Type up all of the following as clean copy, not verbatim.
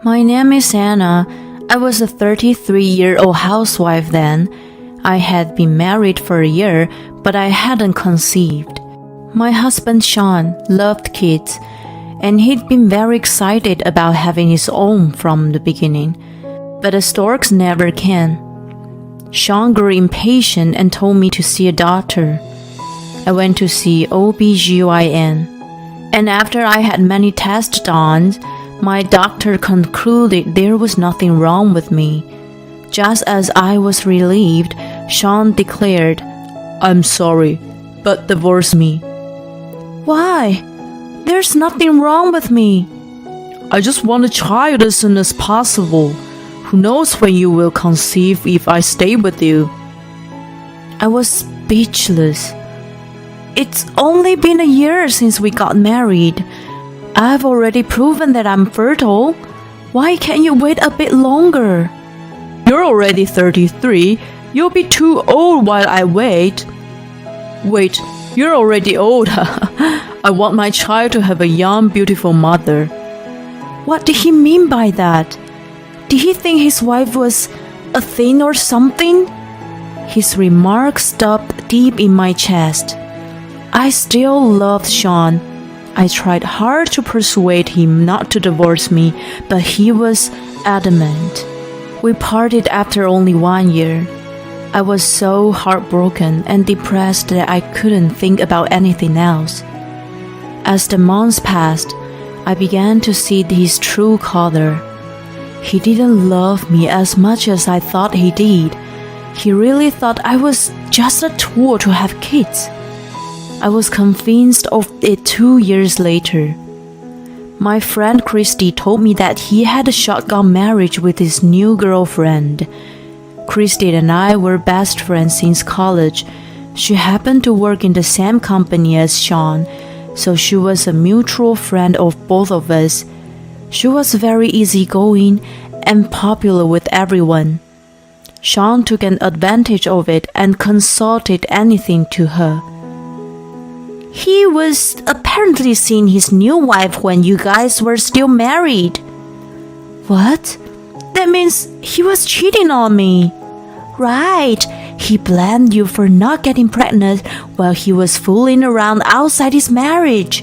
My name is Anna. I was a 33-year-old housewife then. I had been married for a year, but I hadn't conceived. My husband Sean loved kids, and he'd been very excited about having his own from the beginning. But the storks never can. Sean grew impatient and told me to see a doctor. I went to see OBGYN, and after I had many tests done, my doctor concluded there was nothing wrong with me. Just as I was relieved, Sean declared, "I'm sorry, but divorce me." "Why? There's nothing wrong with me." "I just want a child as soon as possible. Who knows when you will conceive if I stay with you?" I was speechless. It's only been a year since we got married. I've already proven that I'm fertile. Why can't you wait a bit longer? "You're already 33. You'll be too old while I wait." "Wait, you're already old." "I want my child to have a young, beautiful mother." What did he mean by that? Did he think his wife was a thing or something? His remarks stopped deep in my chest. I still loved Sean. I tried hard to persuade him not to divorce me, but he was adamant. We parted after only 1 year. I was so heartbroken and depressed that I couldn't think about anything else. As the months passed, I began to see his true color. He didn't love me as much as I thought he did. He really thought I was just a tool to have kids. I was convinced of it 2 years later. My friend Christy told me that he had a shotgun marriage with his new girlfriend. Christy and I were best friends since college. She happened to work in the same company as Sean, so she was a mutual friend of both of us. She was very easygoing and popular with everyone. Sean took an advantage of it and consulted anything to her. He was apparently seeing his new wife when you guys were still married. What? That means he was cheating on me. Right. He blamed you for not getting pregnant while he was fooling around outside his marriage.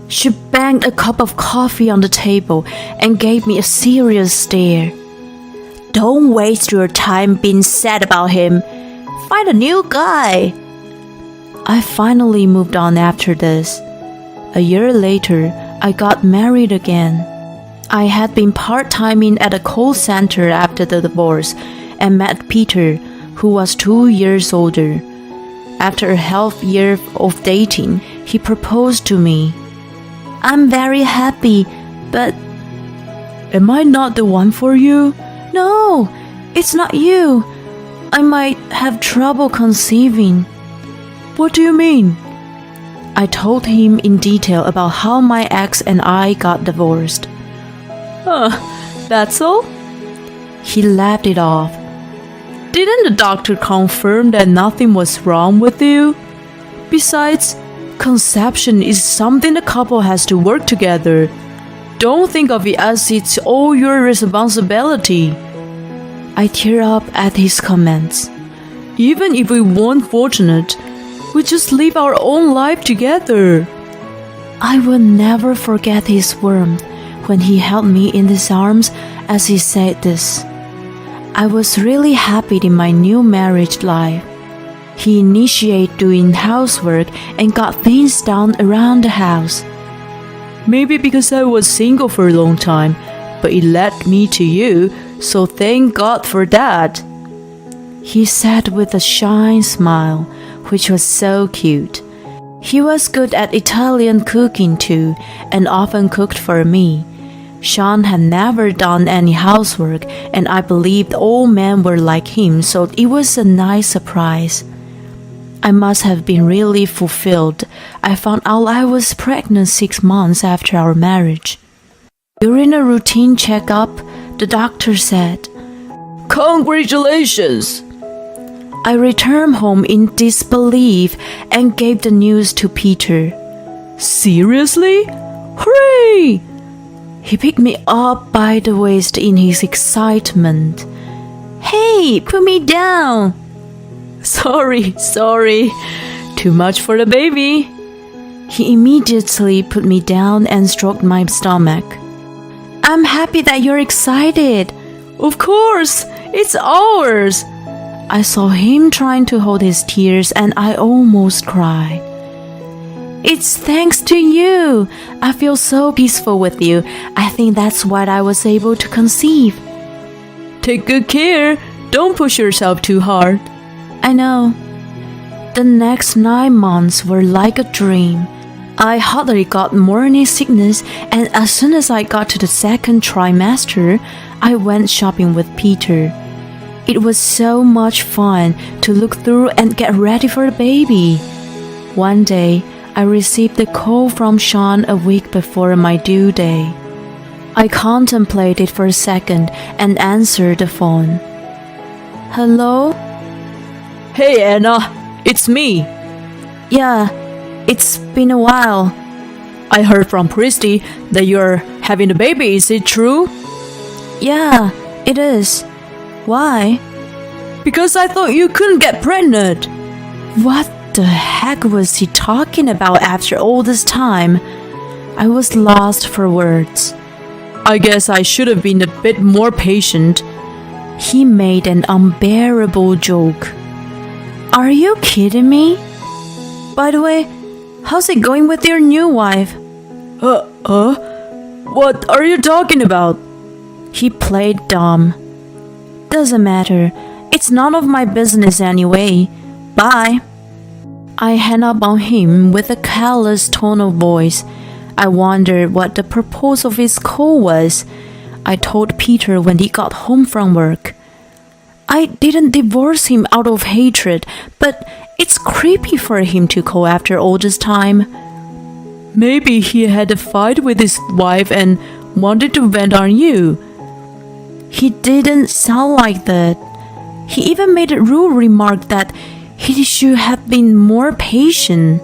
She banged a cup of coffee on the table and gave me a serious stare. Don't waste your time being sad about him. Find a new guy. I finally moved on after this. A year later, I got married again. I had been part-timing at a call center after the divorce and met Peter, who was 2 years older. After a half year of dating, he proposed to me. I'm very happy, but... Am I not the one for you? No, it's not you. I might have trouble conceiving. What do you mean? I told him in detail about how my ex and I got divorced. That's all? He laughed it off. Didn't the doctor confirm that nothing was wrong with you? Besides, conception is something the couple has to work together. Don't think of it as it's all your responsibility. I teared up at his comments. Even if we weren't fortunate, we just live our own life together. I will never forget his warmth when he held me in his arms as he said this. I was really happy in my new marriage life. He initiated doing housework and got things done around the house. Maybe because I was single for a long time, but it led me to you, so thank God for that. He said with a shy smile, which was so cute. He was good at Italian cooking too, and often cooked for me. Sean had never done any housework, and I believed all men were like him, so it was a nice surprise. I must have been really fulfilled. I found out I was pregnant 6 months after our marriage. During a routine checkup, the doctor said, "Congratulations!" I returned home in disbelief and gave the news to Peter. Seriously? Hooray! He picked me up by the waist in his excitement. Hey, put me down. Sorry. Too much for the baby. He immediately put me down and stroked my stomach. I'm happy that you're excited. Of course, it's ours. I saw him trying to hold his tears and I almost cried. It's thanks to you. I feel so peaceful with you. I think that's what I was able to conceive. Take good care. Don't push yourself too hard. I know. The next 9 months were like a dream. I hardly got morning sickness, and as soon as I got to the second trimester, I went shopping with Peter. It was so much fun to look through and get ready for the baby. One day, I received a call from Sean a week before my due day. I contemplated for a second and answered the phone. Hello? Hey, Anna. It's me. Yeah, it's been a while. I heard from Christy that you're having a baby. Is it true? Yeah, it is. Why? Because I thought you couldn't get pregnant. What the heck was he talking about after all this time? I was lost for words. I guess I should have been a bit more patient. He made an unbearable joke. Are you kidding me? By the way, how's it going with your new wife? What are you talking about? He played dumb. Doesn't matter. It's none of my business anyway. Bye. I hung up on him with a careless tone of voice. I wondered what the purpose of his call was. I told Peter when he got home from work. I didn't divorce him out of hatred, but it's creepy for him to call after all this time. Maybe he had a fight with his wife and wanted to vent on you. He didn't sound like that. He even made a rude remark that he should have been more patient.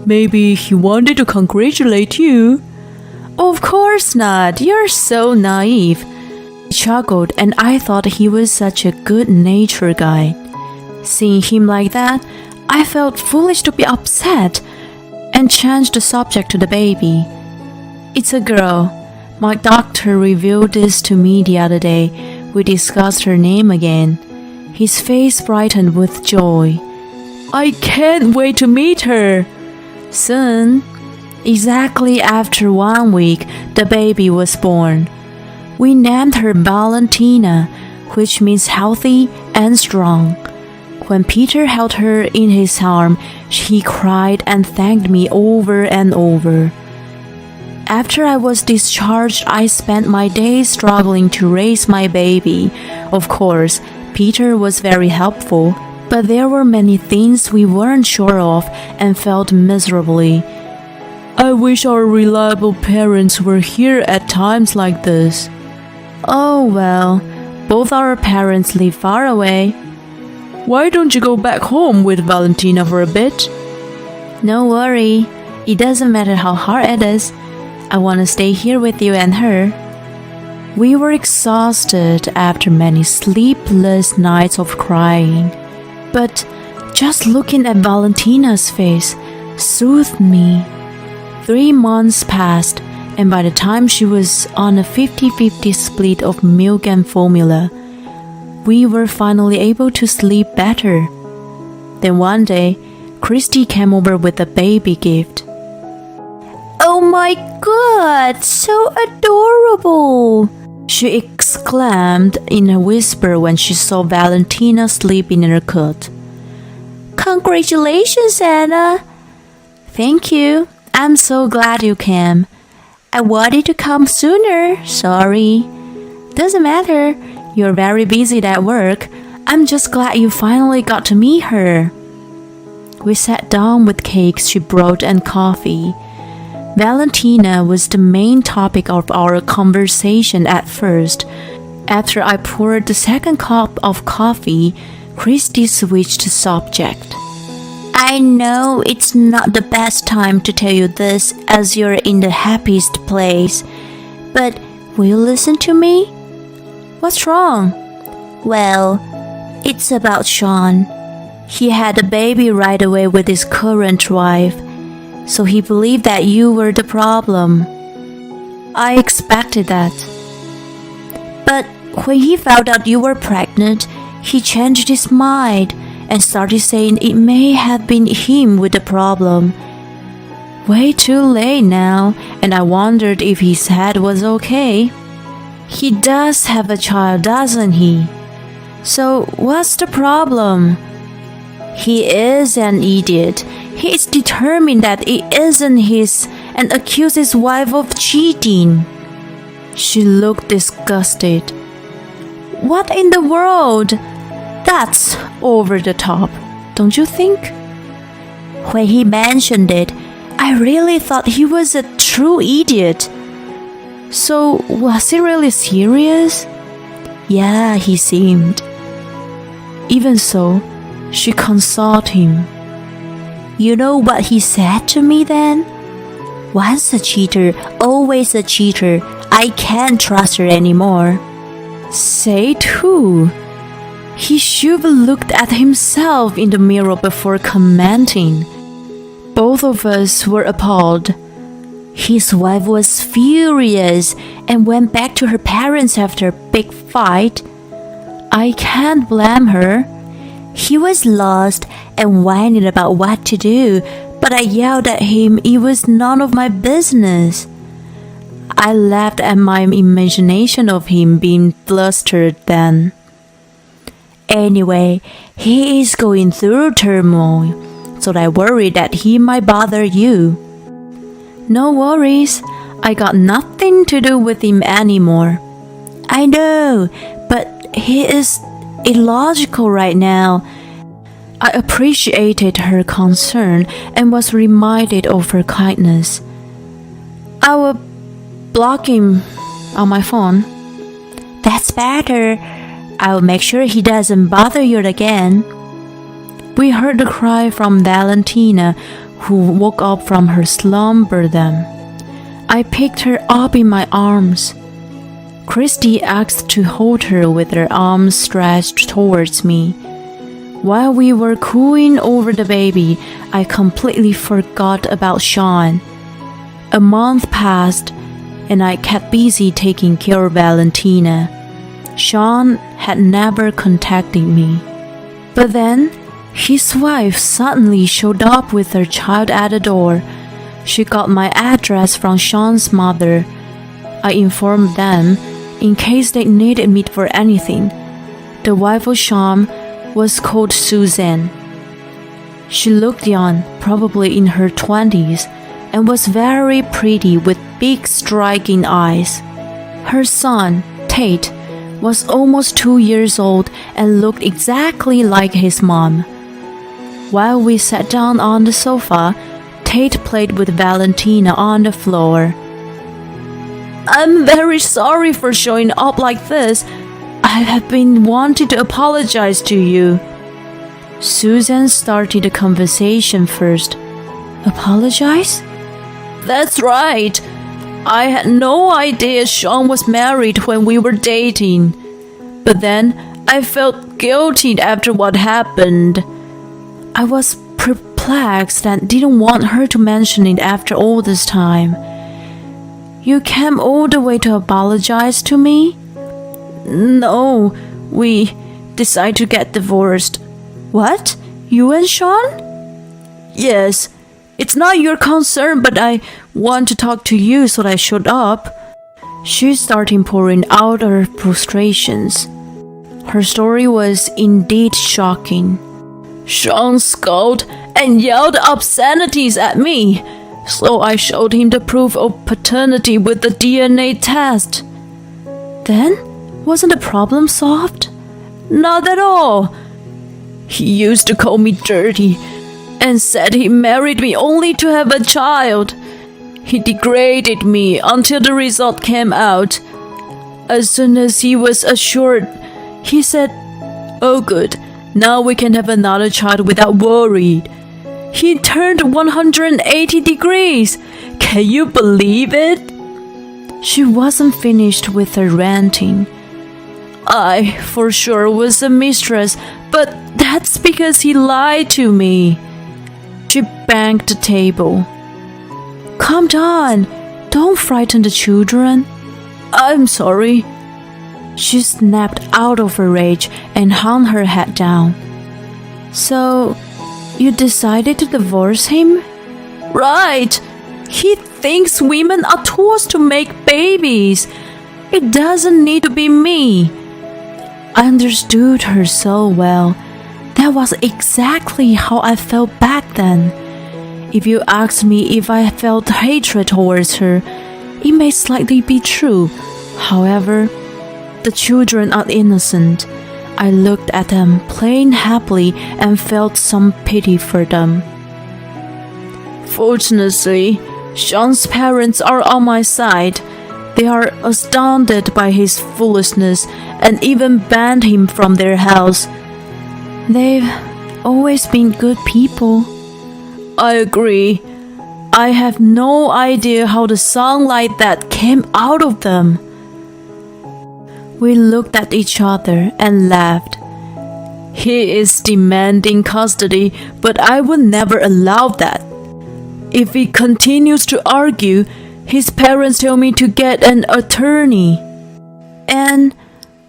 Maybe he wanted to congratulate you. Of course not. You're so naive. He chuckled, and I thought he was such a good-natured guy. Seeing him like that, I felt foolish to be upset and changed the subject to the baby. It's a girl. My doctor revealed this to me the other day. We discussed her name again. His face brightened with joy. I can't wait to meet her. Soon, exactly after 1 week, the baby was born. We named her Valentina, which means healthy and strong. When Peter held her in his arm, she cried and thanked me over and over. After I was discharged, I spent my days struggling to raise my baby. Of course, Peter was very helpful, but there were many things we weren't sure of and felt miserably. I wish our reliable parents were here at times like this. Oh well, both our parents live far away. Why don't you go back home with Valentina for a bit? No worry, it doesn't matter how hard it is. I want to stay here with you and her. We were exhausted after many sleepless nights of crying, but just looking at Valentina's face soothed me. 3 months passed, and by the time she was on a 50-50 split of milk and formula, we were finally able to sleep better. Then one day, Christy came over with a baby gift. Oh my God, so adorable! She exclaimed in a whisper when she saw Valentina sleeping in her cot. Congratulations, Anna! Thank you. I'm so glad you came. I wanted to come sooner, sorry. Doesn't matter, you're very busy at work. I'm just glad you finally got to meet her. We sat down with cakes she brought and coffee. Valentina was the main topic of our conversation at first. After I poured the second cup of coffee, Christy switched the subject. I know it's not the best time to tell you this as you're in the happiest place. But will you listen to me? What's wrong? Well, it's about Sean. He had a baby right away with his current wife, so he believed that you were the problem. I expected that. But when he found out you were pregnant, he changed his mind and started saying it may have been him with the problem. Way too late now, and I wondered if his head was okay. He does have a child, doesn't he? So what's the problem? He is an idiot. He is determined that it isn't his and accused his wife of cheating. She looked disgusted. What in the world? That's over the top, don't you think? When he mentioned it, I really thought he was a true idiot. So, was he really serious? Yeah, he seemed. Even so, she consoled him. You know what he said to me then? Once a cheater, always a cheater. I can't trust her anymore. Say who? He should have looked at himself in the mirror before commenting. Both of us were appalled. His wife was furious and went back to her parents after a big fight. I can't blame her. He was lost and whining about what to do, but I yelled at him it was none of my business. I laughed at my imagination of him being flustered then. Anyway, he is going through turmoil, so I worry that he might bother you. No worries, I got nothing to do with him anymore. I know, but he is illogical right now. I appreciated her concern and was reminded of her kindness. I will block him on my phone. That's better. I'll make sure he doesn't bother you again. We heard a cry from Valentina, who woke up from her slumber then. I picked her up in my arms. Christy asked to hold her with her arms stretched towards me. While we were cooing over the baby, I completely forgot about Sean. A month passed, and I kept busy taking care of Valentina. Sean had never contacted me. But then, his wife suddenly showed up with her child at the door. She got my address from Sean's mother. I informed them in case they needed me for anything. The wife of Sean was called Susan. She looked young, probably in her 20s, and was very pretty with big striking eyes. Her son, Tate, was almost 2 years old and looked exactly like his mom. While we sat down on the sofa, Tate played with Valentina on the floor. I'm very sorry for showing up like this. I have been wanting to apologize to you. Susan started the conversation first. Apologize? That's right. I had no idea Sean was married when we were dating. But then I felt guilty after what happened. I was perplexed and didn't want her to mention it after all this time. You came all the way to apologize to me? No, we decided to get divorced. What? You and Sean? Yes. It's not your concern, but I want to talk to you, so I showed up. She started pouring out her frustrations. Her story was indeed shocking. Sean scolded and yelled obscenities at me, so I showed him the proof of paternity with the DNA test. Then, wasn't the problem solved? Not at all. He used to call me dirty and said he married me only to have a child. He degraded me until the result came out. As soon as he was assured, he said, "Oh good, now we can have another child without worry." He turned 180 degrees. Can you believe it? She wasn't finished with her ranting. I for sure was a mistress, but that's because he lied to me. She banged the table. Calm down. Don't frighten the children. I'm sorry. She snapped out of her rage and hung her head down. So, you decided to divorce him? Right. He thinks women are tools to make babies. It doesn't need to be me. I understood her so well. That was exactly how I felt back then. If you asked me if I felt hatred towards her, it may slightly be true. However, the children are innocent. I looked at them playing happily and felt some pity for them. Fortunately, Sean's parents are on my side. They are astounded by his foolishness and even banned him from their house. They've always been good people. I agree. I have no idea how the song like that came out of them. We looked at each other and laughed. He is demanding custody, but I will never allow that. If he continues to argue, his parents tell me to get an attorney. And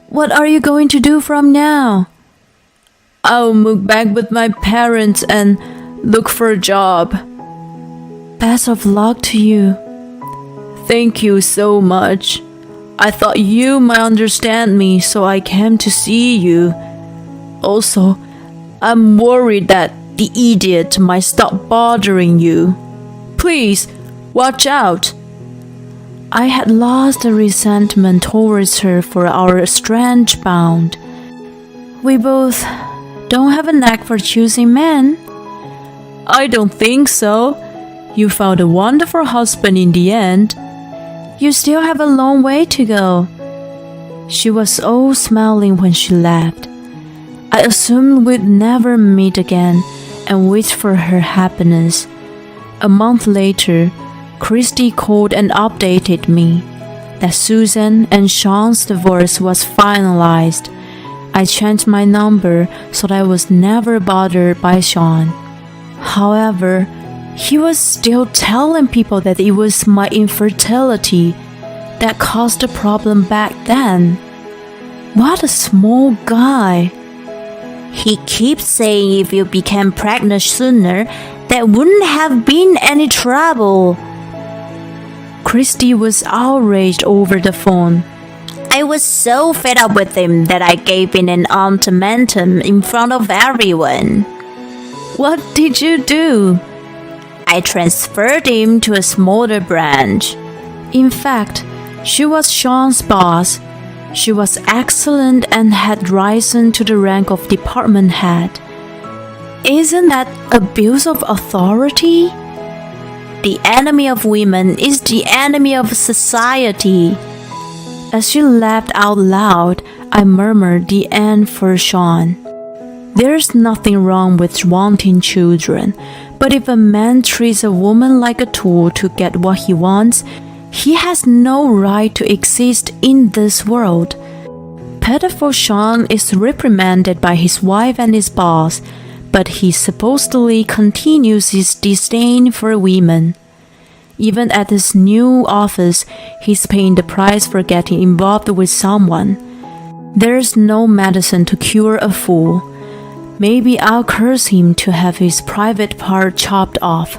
what are you going to do from now? I'll move back with my parents and look for a job. Best of luck to you. Thank you so much. I thought you might understand me, so I came to see you. Also, I'm worried that the idiot might stop bothering you. Please, watch out. I had lost the resentment towards her for our strange bond. We both don't have a knack for choosing men. I don't think so. You found a wonderful husband in the end. You still have a long way to go. She was all smiling when she left. I assumed we'd never meet again and wished for her happiness. A month later, Christy called and updated me that Susan and Sean's divorce was finalized. I changed my number so that I was never bothered by Sean. However, he was still telling people that it was my infertility that caused the problem back then. What a small guy. He keeps saying if you became pregnant sooner, there wouldn't have been any trouble. Christy was outraged over the phone. I was so fed up with him that I gave in an ultimatum in front of everyone. What did you do? I transferred him to a smaller branch. In fact, she was Sean's boss. She was excellent and had risen to the rank of department head. Isn't that abuse of authority? The enemy of women is the enemy of society. As she laughed out loud, I murmured the end for Sean. There's nothing wrong with wanting children, but if a man treats a woman like a tool to get what he wants, he has no right to exist in this world. Pitiful Sean is reprimanded by his wife and his boss, but he supposedly continues his disdain for women. Even at his new office, he's paying the price for getting involved with someone. There's no medicine to cure a fool. Maybe I'll curse him to have his private part chopped off.